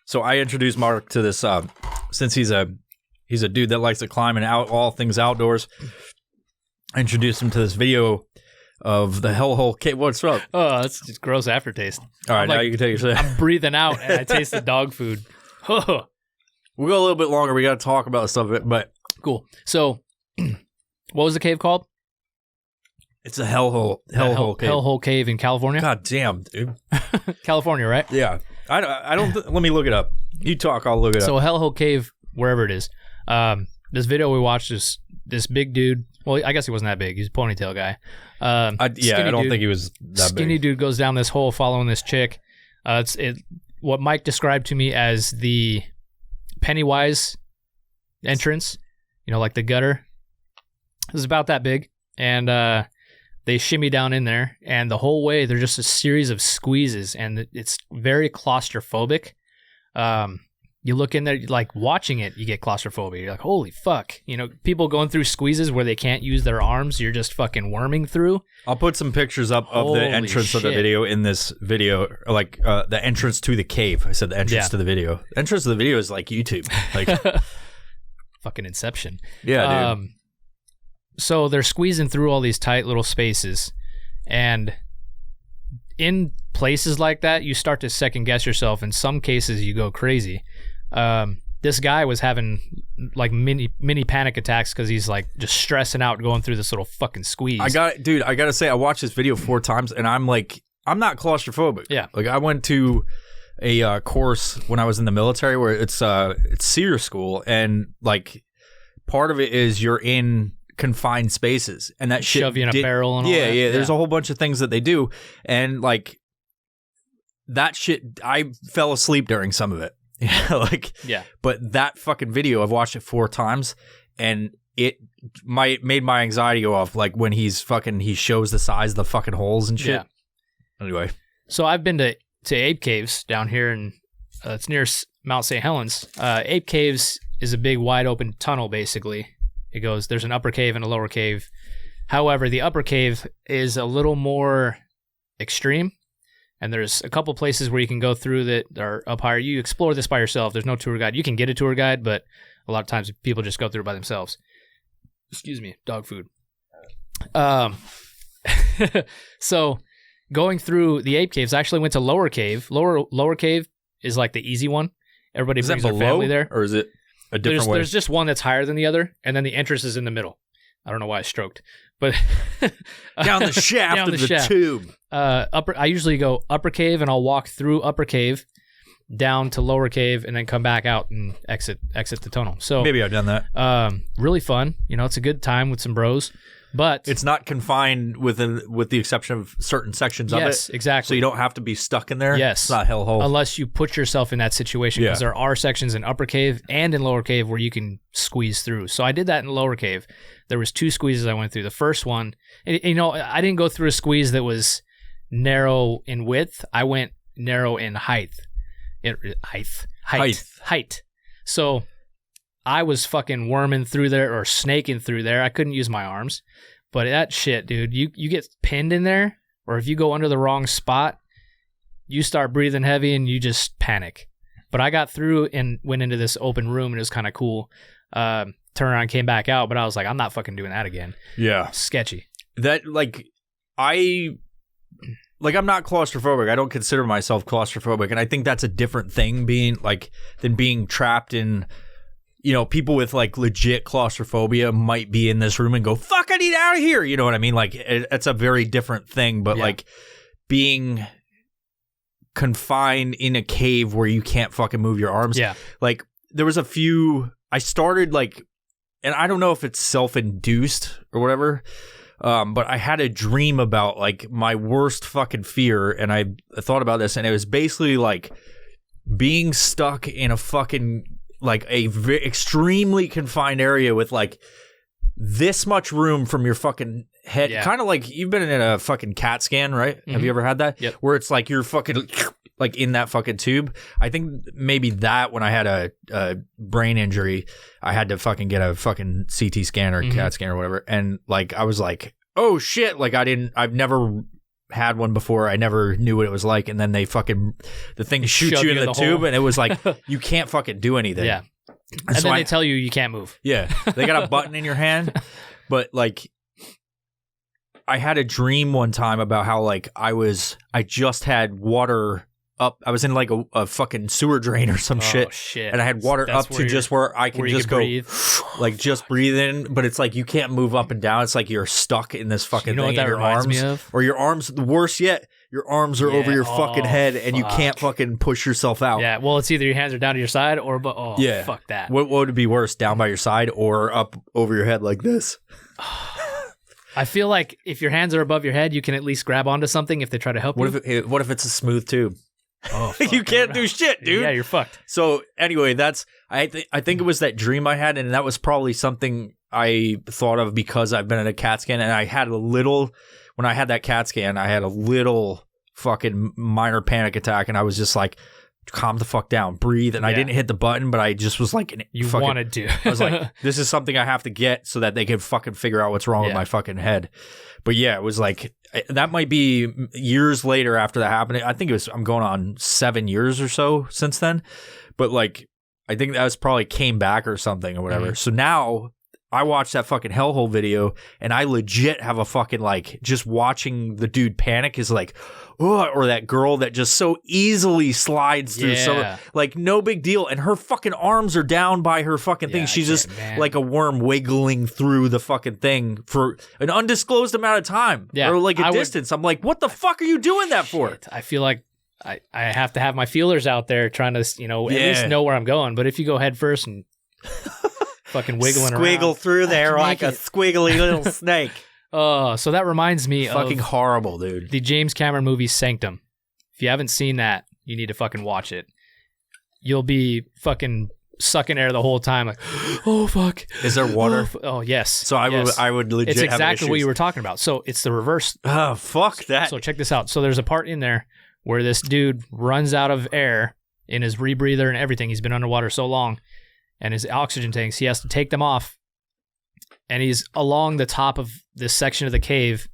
So I introduced Mark to this since he's a dude that likes to climb and all things outdoors. I introduced him to this video of the Hellhole Cave. What's up? Oh, that's just gross aftertaste. All right, now you can take your sip. I'm breathing out and I taste the dog food. We'll go a little bit longer. We got to talk about stuff, but cool. So, what was the cave called? It's a Hellhole Cave. Hellhole Cave in California. God damn, dude. California, right? Yeah. I don't. Let me look it up. You talk. I'll look it up. So Hellhole Cave, wherever it is. This video we watched is this big dude. Well, I guess he wasn't that big. He's a ponytail guy. I don't think he was that skinny big. Dude goes down this hole following this chick. What Mike described to me as the Pennywise entrance. You know, like the gutter. It was about that big, and they shimmy down in there, and the whole way they're just a series of squeezes, and it's very claustrophobic. You look in there, like watching it, you get claustrophobia. You're like, holy fuck. You know, people going through squeezes where they can't use their arms, you're just fucking worming through. I'll put some pictures up of the entrance of the video in this video, like the entrance to the cave. I said the entrance to the video. The entrance to the video is like YouTube. Like fucking Inception. Yeah, dude. So they're squeezing through all these tight little spaces, and in places like that, you start to second guess yourself. In some cases, you go crazy. This guy was having like mini panic attacks because he's like just stressing out going through this little fucking squeeze. I gotta say, I watched this video 4 times, and I'm not claustrophobic. Yeah. Like I went to a course when I was in the military where it's SEER school, and like part of it is you're in confined spaces, and that shit shove you in a barrel and all that. Yeah, there's a whole bunch of things that they do, and like that shit, I fell asleep during some of it. But that fucking video, I've watched it 4 times, and it made my anxiety go off. Like when he shows the size of the fucking holes and shit. Yeah. Anyway, so I've been to Ape Caves down here, and it's near Mount St. Helens. Ape Caves is a big wide open tunnel, basically. There's an upper cave and a lower cave. However, the upper cave is a little more extreme, and there's a couple places where you can go through that are up higher. You explore this by yourself. There's no tour guide. You can get a tour guide, but a lot of times people just go through it by themselves. Excuse me, dog food. So going through the Ape Caves, I actually went to Lower Cave. Lower Cave is like the easy one. Everybody brings their family there. Or is it a different way? There's just one that's higher than the other, and then the entrance is in the middle. I don't know why I stroked, but down the shaft of the tube. I usually go Upper Cave, and I'll walk through Upper Cave down to Lower Cave, and then come back out and exit the tunnel. So maybe I've done that. Really fun. You know, it's a good time with some bros. But it's not confined with the exception of certain sections of it. Yes, exactly. So you don't have to be stuck in there. Yes. It's not hellhole. Unless you put yourself in that situation, because there are sections in Upper Cave and in Lower Cave where you can squeeze through. So I did that in Lower Cave. There was 2 squeezes I went through. The first one, you know, I didn't go through a squeeze that was narrow in width. I went narrow in height. Height. So I was fucking worming through there or snaking through there. I couldn't use my arms. But that shit, dude, you get pinned in there, or if you go under the wrong spot, you start breathing heavy and you just panic. But I got through and went into this open room, and it was kind of cool. Turned around, came back out, but I was like, I'm not fucking doing that again. Yeah. Sketchy. That, I'm not claustrophobic. I don't consider myself claustrophobic, and I think that's a different thing than being trapped in. You know, people with like legit claustrophobia might be in this room and go, fuck, I need out of here. You know what I mean? Like, it's a very different thing. But like being confined in a cave where you can't fucking move your arms. Yeah. Like, there was a few, I started like, and I don't know if it's self-induced or whatever, but I had a dream about like my worst fucking fear. And I thought about this, and it was basically like being stuck in a fucking, like a extremely confined area with like this much room from your fucking head. Yeah. Kind of like you've been in a fucking CAT scan, right? Mm-hmm. Have you ever had that? Yep. Where it's like you're fucking like in that fucking tube. I think maybe that when I had a brain injury, I had to fucking get a fucking CT scan or CAT scan or whatever. And like, I was like, oh shit. Like I've never had one before. I never knew what it was like, and then the thing shoots Shove you in you in the the tube, hole. and it was like you can't fucking do anything. Yeah. And so then they tell you can't move. yeah, they got a button in your hand, but like I had a dream one time about how like I just had water up. I was in like a fucking sewer drain or some shit. And I had water That's up to just where I can just go breathe. like just breathe in, but it's like you can't move up and down. It's like you're stuck in this fucking You know thing what that in your reminds arms. me of? Or your arms, the worst yet, your arms are over your fucking head and you can't fucking push yourself out. Yeah, well, it's either your hands are down to your side or fuck that. What would be worse, down by your side or up over your head like this? I feel like if your hands are above your head, you can at least grab onto something if they try to help you. What if it's a smooth tube? Oh, fuck, You can't do shit, dude. Yeah, you're fucked. So anyway, I think it was that dream I had, and that was probably something I thought of because I've been in a CAT scan, and I had when I had that CAT scan, I had a little fucking minor panic attack, and I was just like, calm the fuck down, breathe, and I didn't hit the button, but I just was like, wanted to. I was like, this is something I have to get so that they can fucking figure out what's wrong with my fucking head. But yeah, it was like, that might be years later after that happened. I think I'm going on 7 years or so since then. But like, I think that was probably came back or something or whatever. Mm-hmm. So now I watched that fucking hellhole video and I legit have a fucking like, just watching the dude panic is like, oh, or that girl that just so easily slides through like no big deal. And her fucking arms are down by her fucking thing. She's just like a worm wiggling through the fucking thing for an undisclosed amount of time or like a distance. I'm like, what the fuck are you doing that for? I feel like I have to have my feelers out there trying to, at least know where I'm going. But if you go head first and fucking wiggling squiggle around through there like a squiggly little snake. So that reminds me fucking of horrible, dude. The James Cameron movie Sanctum. If you haven't seen that, you need to fucking watch it. You'll be fucking sucking air the whole time, like, oh fuck. Is there water? Oh yes. So I would legit. It's exactly have issues. what you were talking about. So it's the reverse. Oh fuck that. So check this out. So there's a part in there where this dude runs out of air in his rebreather and everything. He's been underwater so long, and his oxygen tanks, he has to take them off. And he's along the top of this section of the cave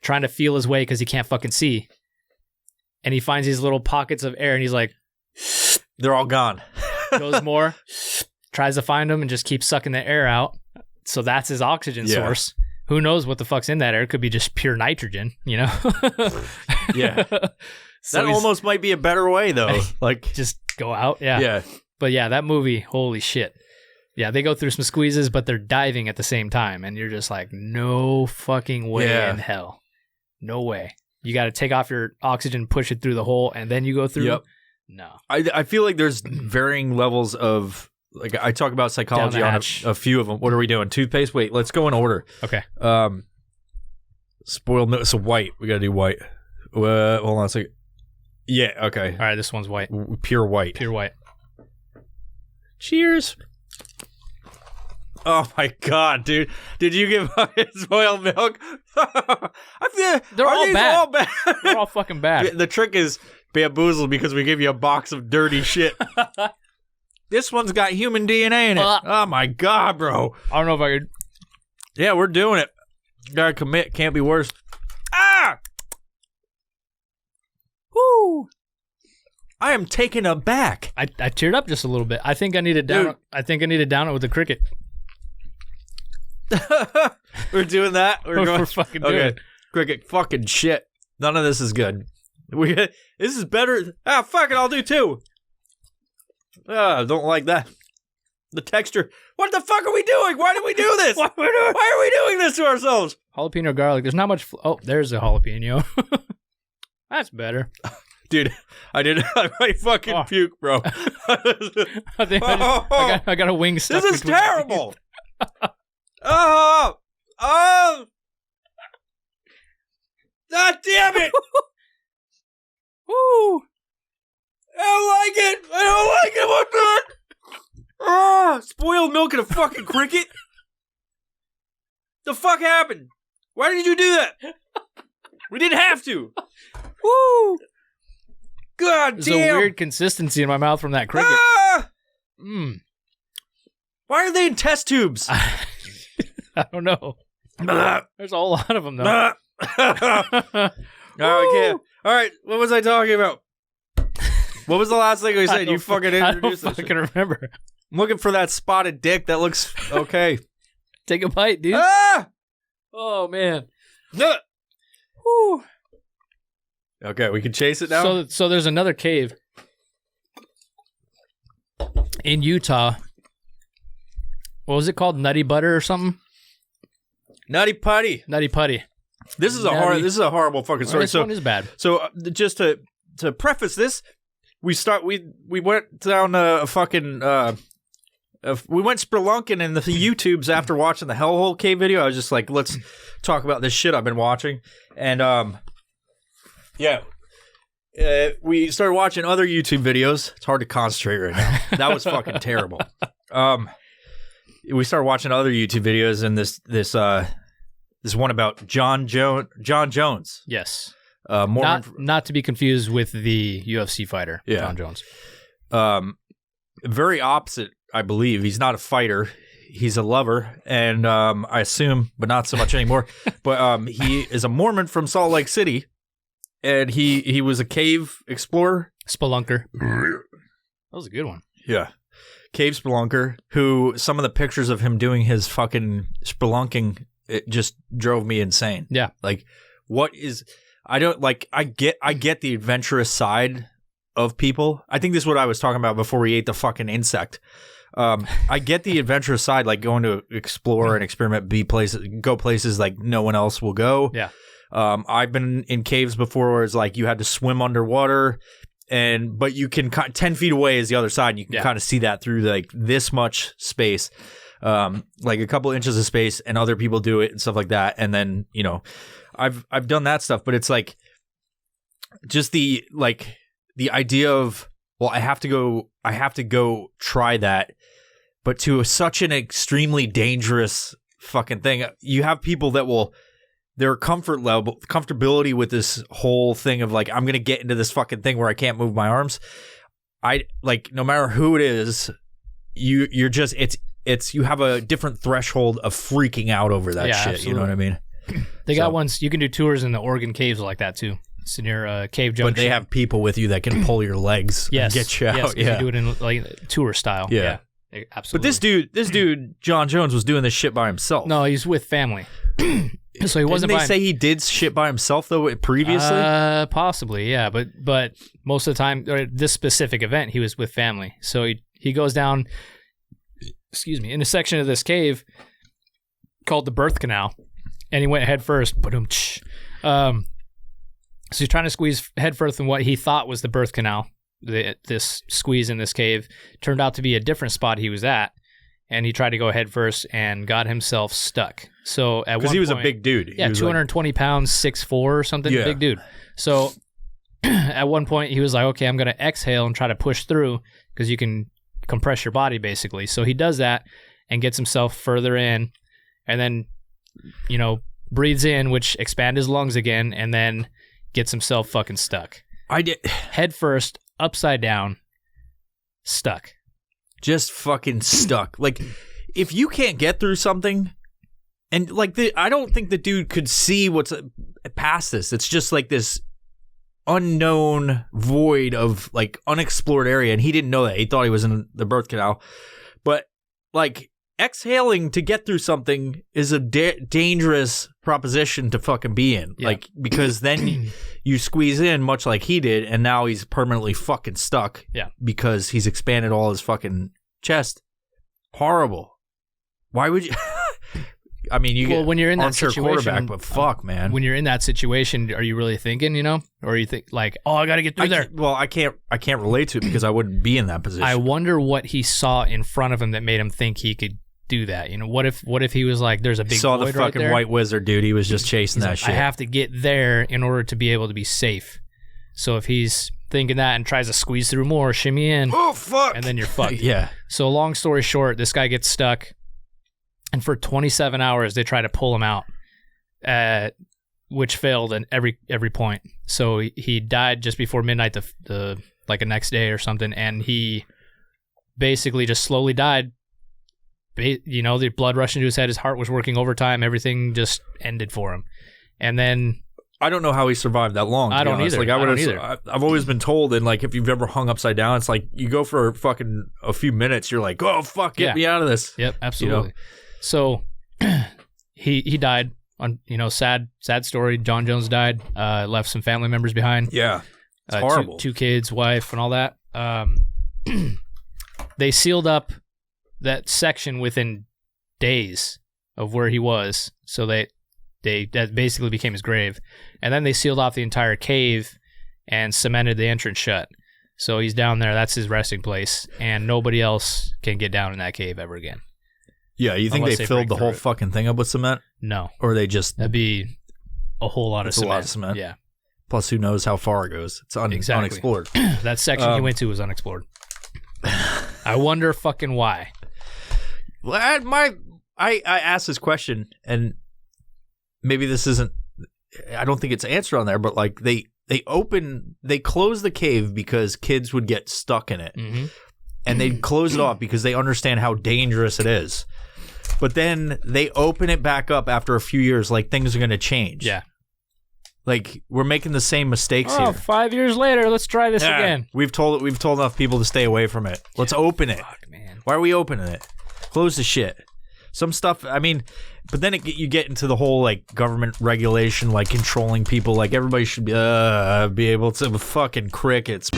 trying to feel his way because he can't fucking see. And he finds these little pockets of air and he's like, they're all gone. Goes more, tries to find them and just keeps sucking the air out. So that's his oxygen source. Who knows what the fuck's in that air? It could be just pure nitrogen, Yeah. So that almost might be a better way though. Like just go out. Yeah. Yeah. But yeah, that movie, holy shit. Yeah, they go through some squeezes, but they're diving at the same time. And you're just like, no fucking way in hell. No way. You got to take off your oxygen, push it through the hole, and then you go through? Yep. No. I feel like there's varying levels of, like, I talk about psychology on a few of them. What are we doing? Toothpaste? Wait, let's go in order. Okay. Spoiled milk. So white. We got to do white. Hold on a second. Yeah, okay. All right, this one's white. Pure white. Pure white. Cheers. Oh my god, dude! Did you give fucking spoiled milk? I feel they're all bad. All bad? They're all fucking bad. The trick is bamboozled because we give you a box of dirty shit. This one's got human DNA in it. Oh my god, bro! I don't know if I could. Yeah, we're doing it. Gotta commit. Can't be worse. Ah! Woo! I am taken aback. I teared up just a little bit. I think I need to down. Dude. I think I need to down it with the cricket. We're doing that. We're fucking doing it. Cricket, fucking shit. None of this is good. This is better. Fuck it, I'll do two. Don't like that. The texture. What the fuck are we doing? Why did we do this? Why are we doing this to ourselves? Jalapeno garlic. There's not much. Oh, there's a jalapeno. That's better. Dude, I might fucking puke, bro. I think I got a wing stuck. This is terrible. God damn it! Woo! I don't like it. I don't like it. What the? Spoiled milk and a fucking cricket. The fuck happened? Why did you do that? We didn't have to. Woo! God There's damn! a weird consistency in my mouth from that cricket. Why are they in test tubes? I don't know. There's a whole lot of them though. All right, what was I talking about? What was the last thing we said? You fucking introduced I this don't shit. fucking remember. I'm looking for that spotted dick that looks okay. Take a bite, dude. Ah! Oh, man. No. Whew. Okay, we can chase it now. So there's another cave in Utah. What was it called? Nutty Butter or something? Nutty Putty. Nutty Putty. This is Nutty. This is a horrible fucking story. This So one is bad. So just to preface this, we went down a fucking we went spelunking in the YouTubes after watching the Hellhole Cave video. I was just like, let's talk about this shit I've been watching, and we started watching other YouTube videos. It's hard to concentrate right now. That was fucking terrible. We started watching other YouTube videos, and this one about John Jones. Yes. Not to be confused with the UFC fighter, Yeah. John Jones. Very opposite, I believe. He's not a fighter. He's a lover, and I assume, but not so much anymore. But he is a Mormon from Salt Lake City, and he was a cave explorer. Spelunker. That was a good one. Yeah. Cave spelunker, who some of the pictures of him doing his fucking spelunking, it just drove me insane. Yeah. Like, what is... I get the adventurous side of people. I think this is what I was talking about before we ate the fucking insect. I get the adventurous side, like going to explore and experiment, go places like no one else will go. Yeah. I've been in caves before where it's like you had to swim underwater, but you can 10 feet away is the other side. And you can kind of see that through like this much space, like a couple inches of space, and other people do it and stuff like that. And then, I've done that stuff, but it's like just the idea of, well, I have to go try that, but to such an extremely dangerous fucking thing. You have people that their comfortability with this whole thing of like, I'm going to get into this fucking thing where I can't move my arms. No matter who it is, you're just, you have a different threshold of freaking out over that shit. Absolutely. You know what I mean? They got ones, you can do tours in the Oregon caves like that too. It's near Cave Junction. But they have people with you that can pull your legs and get you out. Yes, you do it in like tour style. Yeah. Absolutely. But this dude, John Jones, was doing this shit by himself. No, he's with family. So he wasn't. Didn't they say he did shit by himself though previously? Possibly, yeah. But most of the time, or this specific event, he was with family. So he goes down, in a section of this cave called the Birth Canal, and he went head first. So he's trying to squeeze head first in what he thought was the birth canal. This squeeze in this cave turned out to be a different spot he was at, and he tried to go head first and got himself stuck. So at because he was a big dude. Yeah, 220 pounds, 6'4" or something, big dude. So at one point he was like, okay, I'm going to exhale and try to push through because you can compress your body basically. So he does that and gets himself further in, and then, breathes in, which expand his lungs again, and then gets himself fucking stuck. I did Head first, upside down, stuck. Just fucking stuck. Like, if you can't get through something, and like I don't think the dude could see what's past this. It's just like this unknown void of like unexplored area, and he didn't know that. He thought he was in the birth canal, but like exhaling to get through something is a dangerous proposition to fucking be in. Yeah. Like, because then you squeeze in much like he did, and now he's permanently fucking stuck. Yeah. Because he's expanded all his fucking chest. Horrible. Why would you? I mean, when you're in that armchair situation, quarterback, but fuck, man. When you're in that situation, are you really thinking, or you think like, oh, I got to get through there? I can't relate to it because I wouldn't be in that position. I wonder what he saw in front of him that made him think he could do that. What if he was like, there's a big saw void the fucking right there? white wizard, dude. He was just chasing that shit. I have to get there in order to be able to be safe. So if he's thinking that and tries to squeeze through more, shimmy in, oh fuck, and then you're fucked. Yeah. So long story short, this guy gets stuck, and for 27 hours they try to pull him out, which failed at every point. So he died just before midnight, the next day or something, and he basically just slowly died. The blood rushing to his head, his heart was working overtime, everything just ended for him. And then I don't know how he survived that long. I don't honest. either. Like I don't either. I've always been told, and like if you've ever hung upside down, it's like you go for fucking a few minutes, you're like, oh fuck, get me out of this. Yep, absolutely. So he died on sad story. John Jones died. Left some family members behind. Yeah, it's horrible. Two kids, wife, and all that. They sealed up that section within days of where he was, so that basically became his grave. And then they sealed off the entire cave and cemented the entrance shut. So he's down there. That's his resting place, and nobody else can get down in that cave ever again. Yeah, you think they filled the whole fucking thing up with cement? No, or they just that'd be a whole lot of cement. A lot of cement. Yeah. Plus, who knows how far it goes? It's unexplored. That section he went to was unexplored. I wonder fucking why. Well, I asked this question, and maybe this isn't. I don't think it's answered on there, but like they closed the cave because kids would get stuck in it, and they'd close it off because they understand how dangerous it is. But then they open it back up after a few years, like things are going to change. Yeah. Like we're making the same mistakes here. 5 years later, let's try this again. We've told enough people to stay away from it. Let's open it. Fuck, man. Why are we opening it? Close the shit. Some stuff. I mean, but then you get into the whole like government regulation, like controlling people. Like everybody should be able to fucking crickets.